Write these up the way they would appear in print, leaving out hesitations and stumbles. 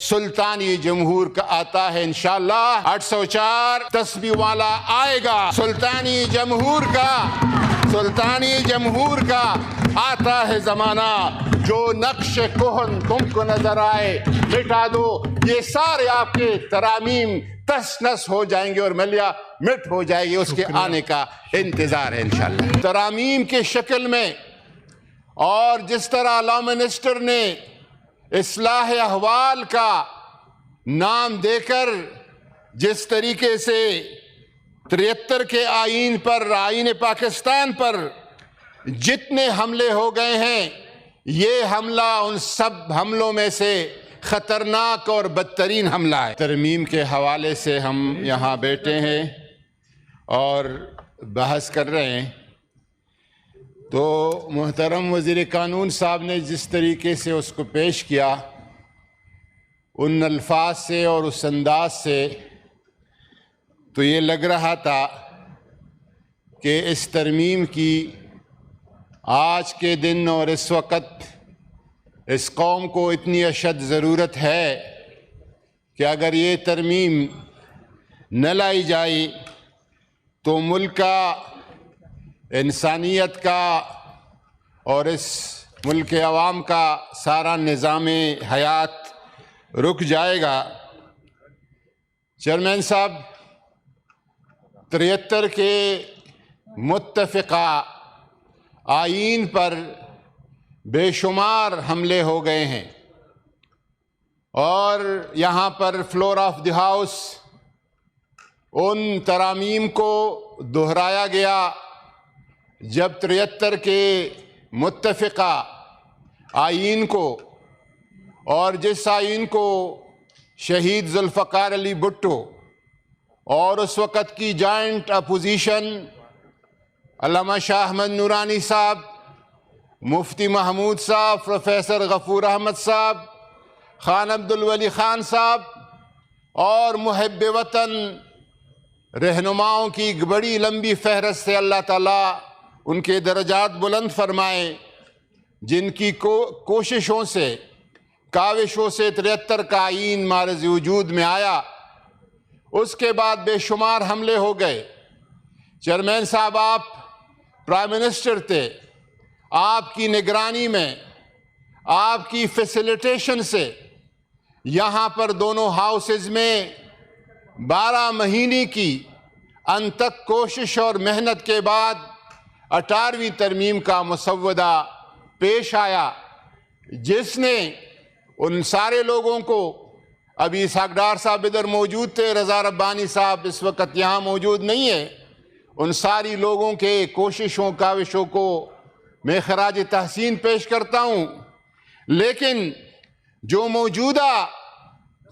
سلطانی جمہور کا آتا ہے انشاءاللہ 804 تسبیح والا آئے گا۔ سلطانی جمہور کا آتا ہے زمانہ، جو نقش کہن تم کو نظر آئے مٹا دو، یہ سارے آپ کے ترامیم تس نس ہو جائیں گے اور ملیا مٹ ہو جائے گی، اس کے آنے کا انتظار ہے انشاءاللہ۔ ترامیم کے شکل میں اور جس طرح لا منسٹر نے اصلاح احوال کا نام دے کر جس طریقے سے 73 کے آئین پر، آئین پاکستان پر جتنے حملے ہو گئے ہیں، یہ حملہ ان سب حملوں میں سے خطرناک اور بدترین حملہ ہے۔ ترمیم کے حوالے سے ہم یہاں بیٹھے ہیں اور بحث کر رہے ہیں، تو محترم وزیر قانون صاحب نے جس طریقے سے اس کو پیش کیا، ان الفاظ سے اور اس انداز سے، تو یہ لگ رہا تھا کہ اس ترمیم کی آج کے دن اور اس وقت اس قوم کو اتنی اشد ضرورت ہے کہ اگر یہ ترمیم نہ لائی جائے تو ملک کا، انسانیت کا اور اس ملک کے عوام کا سارا نظام حیات رک جائے گا۔ چیئرمین صاحب، 73 کے متفقہ آئین پر بے شمار حملے ہو گئے ہیں، اور یہاں پر فلور آف دی ہاؤس ان ترامیم کو دہرایا گیا جب 73 کے متفقہ آئین کو، اور جس آئین کو شہید ذوالفقار علی بھٹو اور اس وقت کی جوائنٹ اپوزیشن علامہ شاہ احمد نورانی صاحب، مفتی محمود صاحب، پروفیسر غفور احمد صاحب، خان عبدالولی خان صاحب اور محب وطن رہنماؤں کی ایک بڑی لمبی فہرست سے اللہ تعالیٰ ان کے درجات بلند فرمائے، جن کی کوششوں سے، کاوشوں سے 73 کا آئین معرض وجود میں آیا۔ اس کے بعد بے شمار حملے ہو گئے۔ چیئرمین صاحب، آپ پرائم منسٹر تھے، آپ کی نگرانی میں، آپ کی فیسیلیٹیشن سے یہاں پر دونوں ہاؤسز میں 12 مہینے کی انتک کوشش اور محنت کے بعد 18ویں ترمیم کا مسودہ پیش آیا، جس نے ان سارے لوگوں کو، ابھی اسحاق ڈار صاحب ادھر موجود تھے، رضا ربانی صاحب اس وقت یہاں موجود نہیں ہے، ان ساری لوگوں کے کوششوں کاوشوں کو میں خراج تحسین پیش کرتا ہوں۔ لیکن جو موجودہ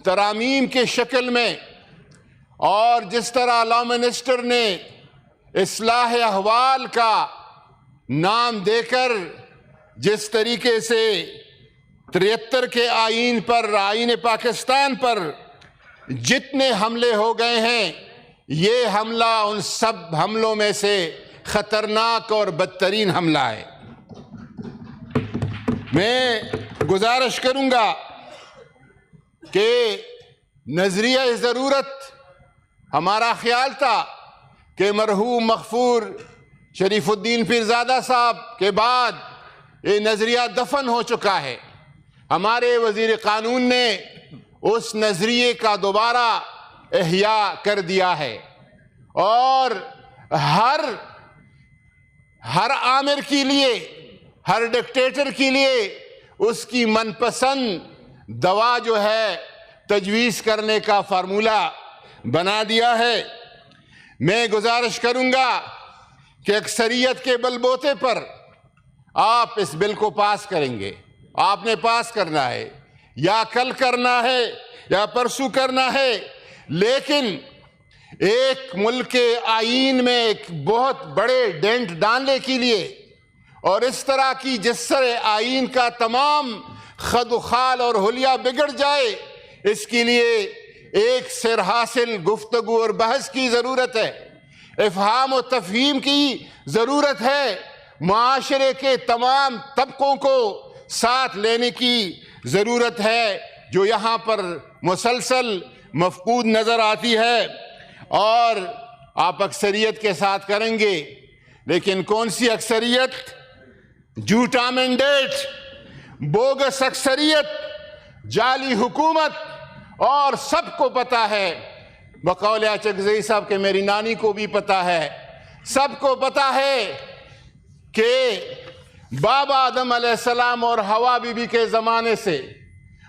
ترامیم کے شکل میں اور جس طرح لا منسٹر نے اصلاح احوال کا نام دے کر جس طریقے سے 73 کے آئین پر، آئین پاکستان پر جتنے حملے ہو گئے ہیں، یہ حملہ ان سب حملوں میں سے خطرناک اور بدترین حملہ ہے۔ میں گزارش کروں گا کہ نظریہ ضرورت، ہمارا خیال تھا کہ مرحوم مغفور شریف الدین پیرزادہ صاحب کے بعد یہ نظریہ دفن ہو چکا ہے۔ ہمارے وزیر قانون نے اس نظریے کا دوبارہ احیاء کر دیا ہے، اور ہر آمر کے لیے، ہر ڈکٹیٹر کے لیے اس کی من پسند دوا جو ہے تجویز کرنے کا فارمولہ بنا دیا ہے۔ میں گزارش کروں گا کہ اکثریت کے بل بوتے پر آپ اس بل کو پاس کریں گے۔ آپ نے پاس کرنا ہے، یا کل کرنا ہے یا پرسوں کرنا ہے، لیکن ایک ملک کے آئین میں ایک بہت بڑے ڈینٹ ڈالنے کے لیے، اور اس طرح کی جس طرح آئین کا تمام خد و خال اور حلیہ بگڑ جائے، اس کے لیے ایک سر حاصل گفتگو اور بحث کی ضرورت ہے، افہام و تفہیم کی ضرورت ہے، معاشرے کے تمام طبقوں کو ساتھ لینے کی ضرورت ہے۔ جو یہاں پر مسلسل مفقود نظر آتی ہے، اور آپ اکثریت کے ساتھ کریں گے، لیکن کون سی اکثریت؟ جھوٹا مینڈیٹ، بوگس اکثریت، جعلی حکومت، اور سب کو پتہ ہے، بقول اچکزئی صاحب کہ میری نانی کو بھی پتہ ہے، سب کو پتہ ہے کہ بابا آدم علیہ السلام اور حوا بی بی کے زمانے سے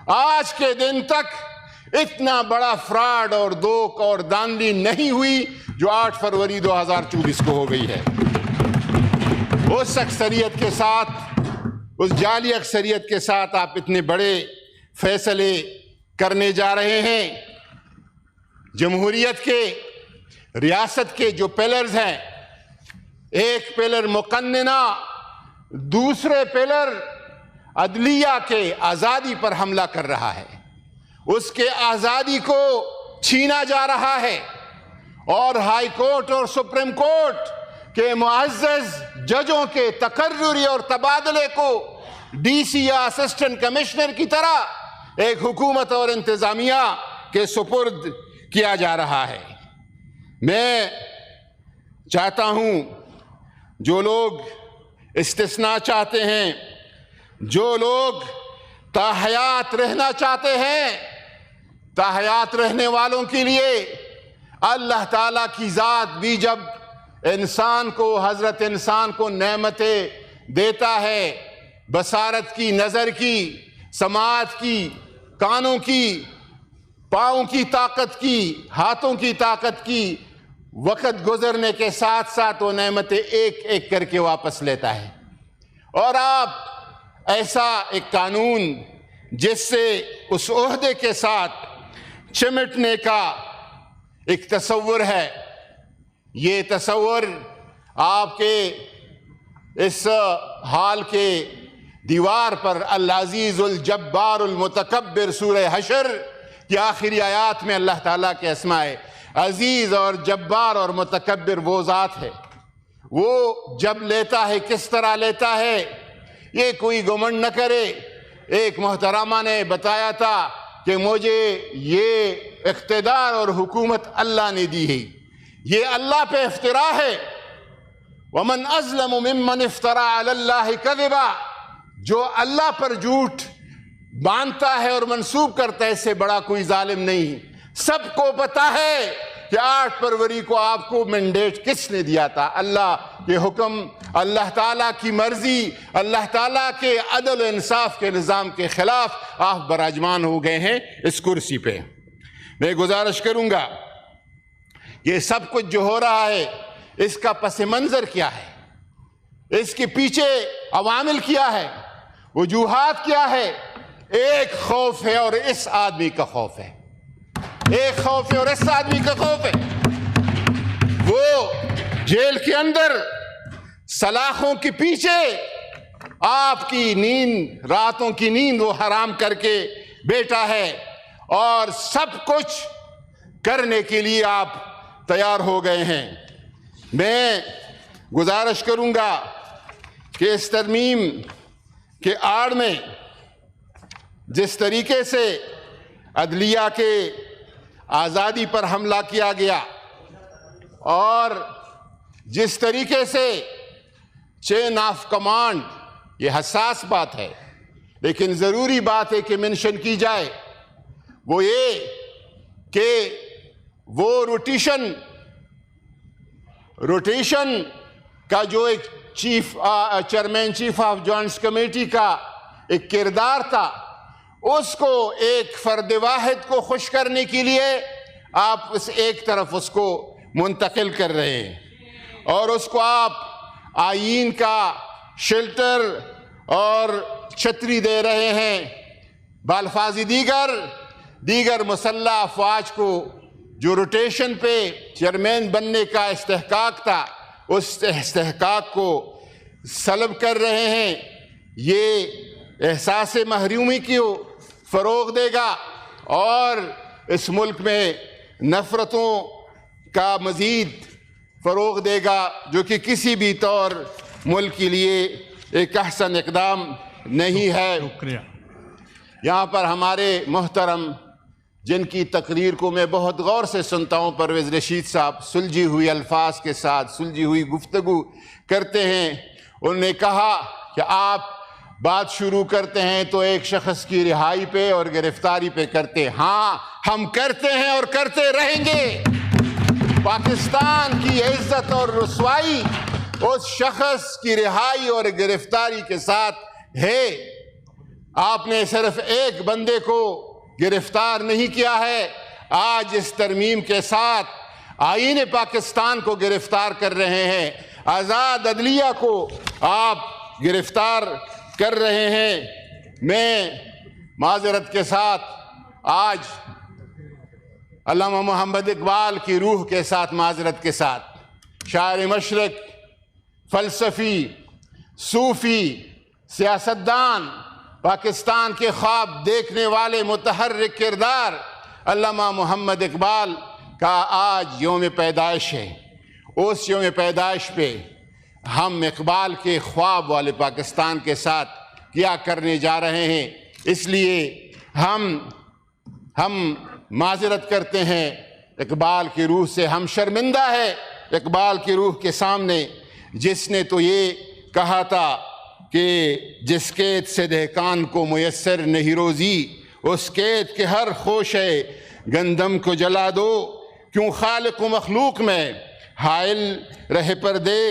آج کے دن تک اتنا بڑا فراڈ اور دوک اور داندلی نہیں ہوئی جو 8 فروری 2024 کو ہو گئی ہے۔ اس اکثریت کے ساتھ، اس جعلی اکثریت کے ساتھ آپ اتنے بڑے فیصلے کرنے جا رہے ہیں۔ جمہوریت کے، ریاست کے جو پلرز ہیں، ایک پلر مقننہ، دوسرے پلر عدلیہ کے آزادی پر حملہ کر رہا ہے، اس کے آزادی کو چھینا جا رہا ہے، اور ہائی کورٹ اور سپریم کورٹ کے معزز ججوں کے تقرری اور تبادلے کو ڈی سی یا اسسٹنٹ کمشنر کی طرح ایک حکومت اور انتظامیہ کے سپرد کیا جا رہا ہے۔ میں چاہتا ہوں جو لوگ استثناء چاہتے ہیں، جو لوگ تاحیات رہنا چاہتے ہیں، تاحیات رہنے والوں کے لیے اللہ تعالیٰ کی ذات بھی جب انسان کو، حضرت انسان کو نعمتیں دیتا ہے، بصارت کی، نظر کی، سماعت کی، کانوں کی، پاؤں کی طاقت کی، ہاتھوں کی طاقت کی، وقت گزرنے کے ساتھ ساتھ وہ نعمتیں ایک ایک کر کے واپس لیتا ہے۔ اور آپ ایسا ایک قانون جس سے اس عہدے کے ساتھ چمٹنے کا ایک تصور ہے، یہ تصور آپ کے اس حال کے دیوار پر العزیز الجبار المتکبر سورہ حشر کی آخری آیات میں اللہ تعالیٰ کے اسماء عزیز اور جبار اور متکبر وہ ذات ہے، وہ جب لیتا ہے کس طرح لیتا ہے، یہ کوئی گمنڈ نہ کرے۔ ایک محترمہ نے بتایا تھا کہ مجھے یہ اقتدار اور حکومت اللہ نے دی ہے، یہ اللہ پہ افتراء ہے۔ وَمَنْ أَظْلَمُ مِمَّنِ افْتَرَى عَلَى اللَّهِ كَذِبًا، جو اللہ پر جھوٹ باندھتا ہے اور منسوب کرتا ہے، اس سے بڑا کوئی ظالم نہیں۔ سب کو پتا ہے کہ 8 فروری کو آپ کو مینڈیٹ کس نے دیا تھا، اللہ کے حکم، اللہ تعالیٰ کی مرضی، اللہ تعالیٰ کے عدل و انصاف کے نظام کے خلاف آپ براجمان ہو گئے ہیں اس کرسی پہ۔ میں گزارش کروں گا یہ سب کچھ جو ہو رہا ہے، اس کا پس منظر کیا ہے، اس کے پیچھے عوامل کیا ہے، وجوہات کیا ہے؟ ایک خوف ہے اور اس آدمی کا خوف ہے، ایک خوف ہے اور اس آدمی کا خوف ہے۔ وہ جیل کے اندر سلاخوں کے پیچھے آپ کی نیند، راتوں کی نیند وہ حرام کر کے بیٹھا ہے، اور سب کچھ کرنے کے لیے آپ تیار ہو گئے ہیں۔ میں گزارش کروں گا کہ اس ترمیم کے آڑ میں جس طریقے سے عدلیہ کے آزادی پر حملہ کیا گیا، اور جس طریقے سے چین آف کمانڈ، یہ حساس بات ہے لیکن ضروری بات ہے کہ منشن کی جائے، وہ یہ کہ وہ روٹیشن کا جو ایک chairman chief of joints committee کا ایک کردار تھا، اس کو ایک فرد واحد کو خوش کرنے کے لیے آپ اس ایک طرف اس کو منتقل کر رہے ہیں، اور اس کو آپ آئین کا شیلٹر اور چھتری دے رہے ہیں۔ بالفاظ دیگر مسلح افواج کو جو روٹیشن پہ چیئرمین بننے کا استحقاق تھا، اس استحقاق کو سلب کر رہے ہیں۔ یہ احساس محرومی کو فروغ دے گا اور اس ملک میں نفرتوں کا مزید فروغ دے گا، جو کہ کسی بھی طور ملک کے لیے ایک احسن اقدام نہیں ہے۔ شکریہ۔ یہاں پر ہمارے محترم جن کی تقریر کو میں بہت غور سے سنتا ہوں، پرویز رشید صاحب سلجھی ہوئی الفاظ کے ساتھ سلجھی ہوئی گفتگو کرتے ہیں. انہوں نے کہا کہ آپ بات شروع کرتے ہیں تو ایک شخص کی رہائی پہ اور گرفتاری پہ کرتے ہیں. ہاں ہم کرتے ہیں اور کرتے رہیں گے. پاکستان کی عزت اور رسوائی اس شخص کی رہائی اور گرفتاری کے ساتھ ہے. آپ نے صرف ایک بندے کو گرفتار نہیں کیا ہے، آج اس ترمیم کے ساتھ آئین پاکستان کو گرفتار کر رہے ہیں، آزاد عدلیہ کو آپ گرفتار کر رہے ہیں. میں معذرت کے ساتھ آج علامہ محمد اقبال کی روح کے ساتھ معذرت کے ساتھ شاعر مشرق، فلسفی، صوفی، سیاستدان، پاکستان کے خواب دیکھنے والے متحرک کردار علامہ محمد اقبال کا آج یوم پیدائش ہے. اس یوم پیدائش پہ ہم اقبال کے خواب والے پاکستان کے ساتھ کیا کرنے جا رہے ہیں. اس لیے ہم معذرت کرتے ہیں اقبال کی روح سے. ہم شرمندہ ہے اقبال کی روح کے سامنے، جس نے تو یہ کہا تھا کہ جس قید سے دہقان کو میسر نہیں روزی، اس قید کے ہر خوشے گندم کو جلا دو. کیوں خالق و مخلوق میں حائل رہے پردے،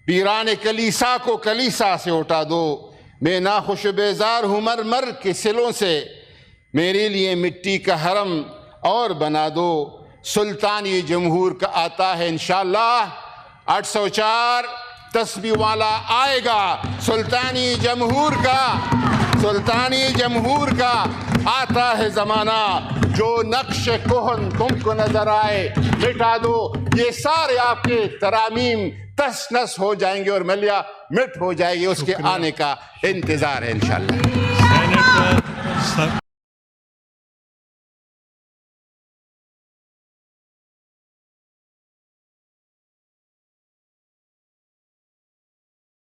پیران کلیسا کو کلیسا سے اٹھا دو. میں ناخوش و بیزار ہوں مر کے سلوں سے، میرے لیے مٹی کا حرم اور بنا دو. سلطانی جمہور کا آتا ہے انشاءاللہ 804 تسبیح والا آئے گا. سلطانی جمہور کا آتا ہے زمانہ، جو نقش کہن تم کو نظر آئے مٹا دو. یہ سارے آپ کے ترامیم تس نس ہو جائیں گے اور ملیہ مٹ ہو جائے گی. اس کے آنے کا انتظار ہے انشاءاللہ.